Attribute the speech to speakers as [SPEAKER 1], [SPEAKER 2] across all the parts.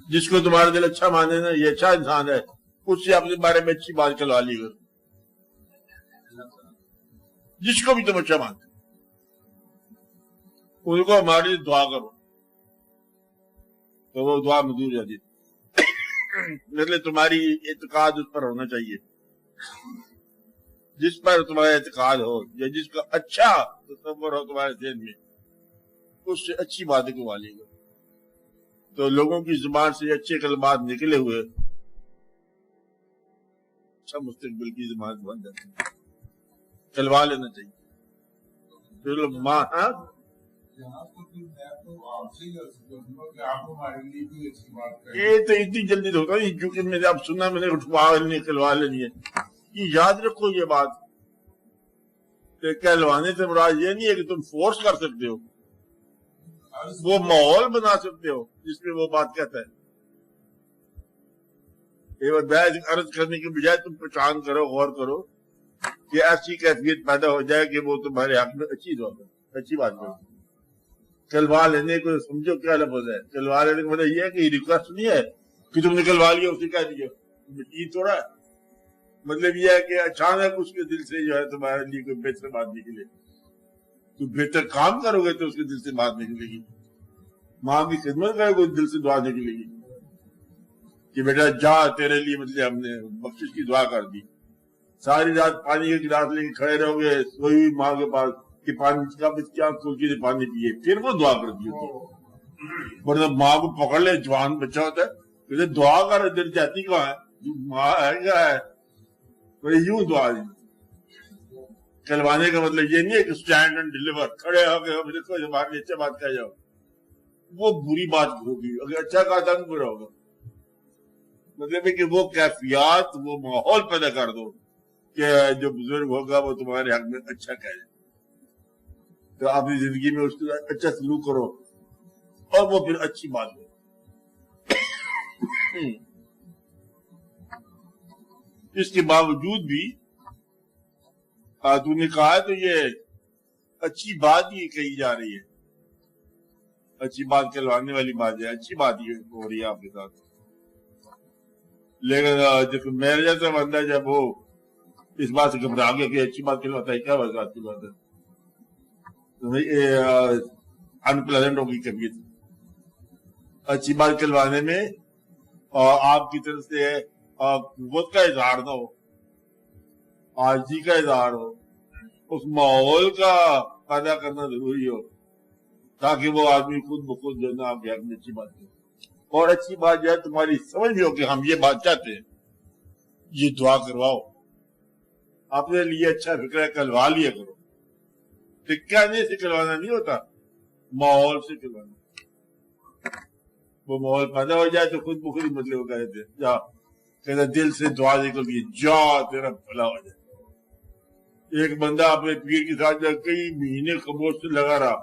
[SPEAKER 1] جس کو تمہارا دل اچھا مانے نا یہ اچھا انسان ہے، اس سے اپنے بارے میں اچھی بات کروا لی کرو، جس کو بھی تم اچھا مانتے ان کو ہمارے لیے دعا کرو تو وہ دعا منظور جاتی ہے۔ مطلب تمہاری اعتقاد اس پر ہونا چاہیے، جس پر تمہارا اعتقاد ہو یا جس کا اچھا تصور ہو تمہارے ذہن میں، اس سے اچھی باتیں کروا لی گا تو لوگوں کی زبان سے اچھے کلمات نکلے ہوئے اچھا مستقبل کی زبان بن جاتی ہے، چلوا لینا چاہیے۔ یہ تو اتنی جلدی تو ہوتا نہیں، کیونکہ میں نے اب سنا میں نے اٹھوا لینی کلوا لینی ہے، یہ یاد رکھو یہ بات کہ کہلوانے سے مراد یہ نہیں ہے کہ تم فورس کر سکتے ہو، وہ ماحول بنا سکتے ہو جس میں وہ بات کہتا ہے۔ بحث عرض کرنے کی بجائے تم پہچان کرو، غور کرو کہ ایسی کیفیت پیدا ہو جائے کہ وہ تمہارے حق میں اچھی بات کرو۔ کلوا لینے کو سمجھو کیا لفظ ہے، کلوا لینے کا مطلب یہ ہے کہ یہ ریکویسٹ نہیں ہے کہ تم نے کلوا لیا اسے کہہ دیا، یہ تھوڑا ہے۔ مطلب یہ ہے کہ اچانک اس کے دل سے جو ہے تمہارے لیے کوئی بہتر بات نکلے، تو بہتر کام کرو گے تو اس کے دل سے بات نکلے گی، ماں کی خدمت کرو گے دل سے دعا نکلے گی کہ بیٹا جا تیرے لیے مطلب ہم نے بخشش کی دعا کر دی۔ ساری رات پانی کے گلاس لے کے کھڑے رہو گے سوئی ہوئی ماں کے پاس کہ پانی کا کیا سوچی نے پانی پیے، پھر وہ دعا کرتی ہوتی ہے۔ ورنہ ماں کو پکڑ لے، جوان بچہ ہوتا ہے کہ دعا کر، دل جاتی کہاں ہے، ماں ہے کیا ہے، یوں دعا دی۔ کلوانے کا مطلب یہ نہیں ہے کہ اسٹینڈ اینڈ ڈیلیور، کھڑے ہو کے دیکھو ہمارے لیے اچھا بات کہہ جاؤ، وہ بری بات ہوگی۔ اگر اچھا کہا تھا تو برا ہوگا۔ مطلب ہے کہ وہ کیفیات، وہ ماحول پیدا کر دو کہ جو بزرگ ہوگا وہ تمہارے حق میں اچھا کہہ جائے، تو اپنی زندگی میں اس کا اچھا سلوک کرو اور وہ پھر اچھی بات ہو۔ اس کے باوجود بھی تو نے کہا تو یہ اچھی بات ہی کہی جا رہی ہے، اچھی بات کہلوانے والی بات ہے، اچھی بات ہی ہو رہی ہے آپ کے ساتھ۔ لیکن جب میرے جیسا بندہ جب وہ اس بات سے گھبرا گیا کہ اچھی بات کہلواتا ہے، کیا بات کی بات ہے، ان پلیزنٹ ہوگی کبھی۔ اچھی بات کہلوانے میں آپ کی طرف سے قوت کا اظہار نہ ہو، عاجزی کا اظہار ہو، اس ماحول کا پیدا کرنا ضروری ہو تاکہ وہ آدمی خود بخود جو ہے نا آپ کے حق میں اچھی بات کرے۔ اور اچھی بات جو ہے تمہاری سمجھ بھی ہو کہ ہم یہ بات چاہتے ہیں، یہ دعا کرواؤ، اپنے لیے اچھا فکر ہے کلوا لیا کرو۔ کہنے سے کلوانا نہیں ہوتا، ماحول سے کلوانا۔ وہ ماحول پیدا ہو جائے تو خود بخود مطلب وہ کہتے ہیں جا، کہتے دل سے دعا نکل گئی، جا تیرا بھلا ہو جائے۔ ایک بندہ اپنے پیر کے ساتھ کئی مہینے خاموش سے لگا رہا،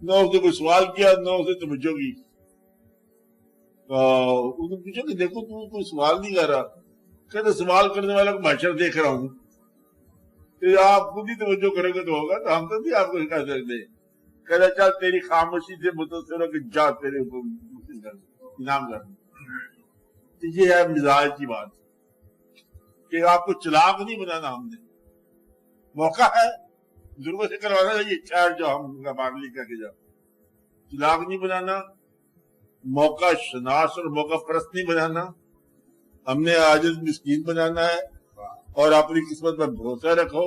[SPEAKER 1] نہ اسے کوئی سوال کیا نہ اسے توجہ کی۔ انہوں نے پوچھا کہ دیکھو تو کوئی سوال نہیں کر رہا، کہتے سوال کرنے والا کو محشر دیکھ رہا ہوں، آپ خود ہی توجہ کرو گے تو ہوگا، تو ہم تو نہیں آپ کو کہہ سکتے۔ کہتا چل تیری خاموشی سے متاثر ہو کہ جا تیرے انعام کر۔ یہ ہے مزاج کی بات کہ آپ کو چلاک نہیں بنانا، ہم نے موقع ہے بزرگوں سے کروانا چاہیے، چار جو ہم ہمارے لیے کہہ کے جاؤ، چلاک نہیں بنانا، موقع شناس اور موقع پرست نہیں بنانا، ہم نے عاجز مسکین بنانا ہے اور اپنی قسمت پر بھروسہ رکھو۔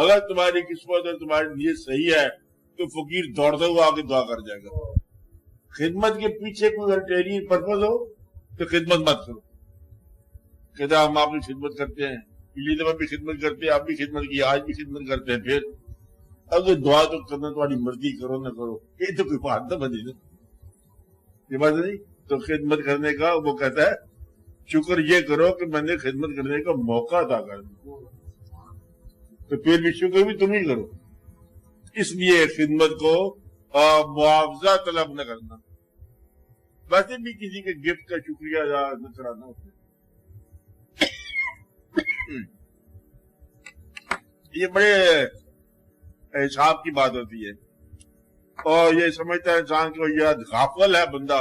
[SPEAKER 1] اگر تمہاری قسمت اور تمہاری نیت صحیح ہے تو فقیر دوڑتا ہوا آگے دعا کر جائے گا۔ خدمت کے پیچھے کوئی الٹیریئر پرپز ہو تو خدمت مت کرو۔ کہتا ہم آپ کی خدمت کرتے ہیں، پچھلی دفعہ بھی خدمت کرتے ہیں، آپ بھی خدمت کی، آج بھی خدمت کرتے ہیں، پھر اگر دعا تو کرنا تمہاری مرضی، کرو نہ کرو، یہ تو کوئی بات نہ بنی نا، یہ بات نہیں۔ تو خدمت کرنے کا وہ کہتا ہے شکر یہ کرو کہ میں نے خدمت کرنے کا موقع عطا کر دیا، تو پھر بھی شکر بھی تم ہی کرو۔ اس لیے خدمت کو معاوضہ طلب نہ کرنا، ویسے بھی کسی کے گفٹ کا شکریہ ادا نہ کرانا ہوتا۔ یہ بڑے حساب کی بات ہوتی ہے، اور یہ سمجھتا ہے انسان کو یہ غافل ہے بندہ